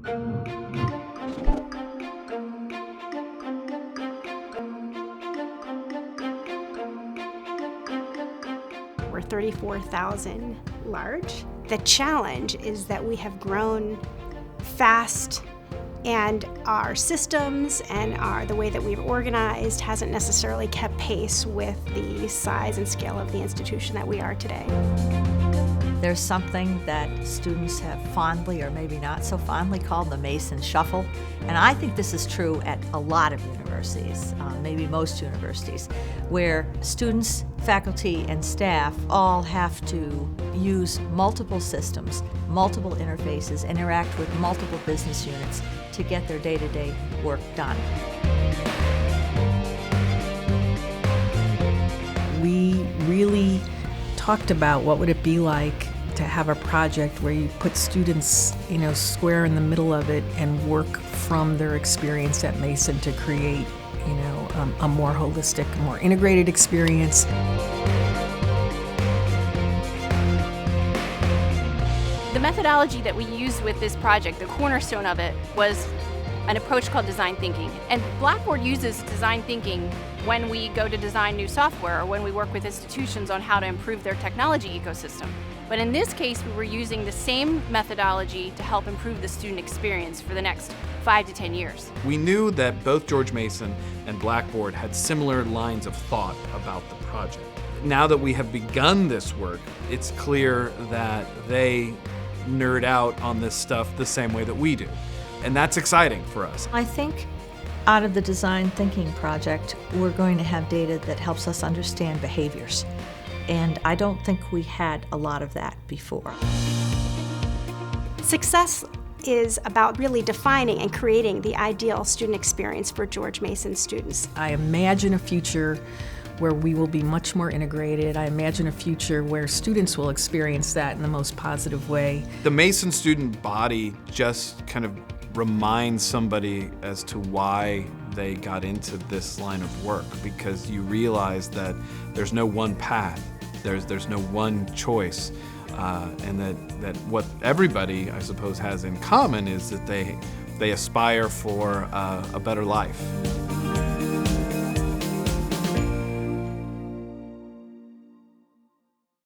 We're 34,000 large. The challenge is that we have grown fast, and our systems and the way that we've organized hasn't necessarily kept pace with the size and scale of the institution that we are today. There's something that students have fondly, or maybe not so fondly, called the Mason Shuffle. And I think this is true at a lot of universities, maybe most universities, where students, faculty, and staff all have to use multiple systems, multiple interfaces, interact with multiple business units to get their day-to-day work done. We really talked about what would it be like to have a project where you put students, square in the middle of it and work from their experience at Mason to create, a more holistic, more integrated experience. The methodology that we used with this project, the cornerstone of it, was an approach called design thinking. And Blackboard uses design thinking when we go to design new software or when we work with institutions on how to improve their technology ecosystem. But in this case, we were using the same methodology to help improve the student experience for the next 5 to 10 years. We knew that both George Mason and Blackboard had similar lines of thought about the project. Now that we have begun this work, it's clear that they nerd out on this stuff the same way that we do. And that's exciting for us. I think out of the design thinking project, we're going to have data that helps us understand behaviors. And I don't think we had a lot of that before. Success is about really defining and creating the ideal student experience for George Mason students. I imagine a future where we will be much more integrated. I imagine a future where students will experience that in the most positive way. The Mason student body just kind of reminds somebody as to why they got into this line of work, because you realize that there's no one path, there's no one choice, and that what everybody, I suppose, has in common is that they aspire for a better life.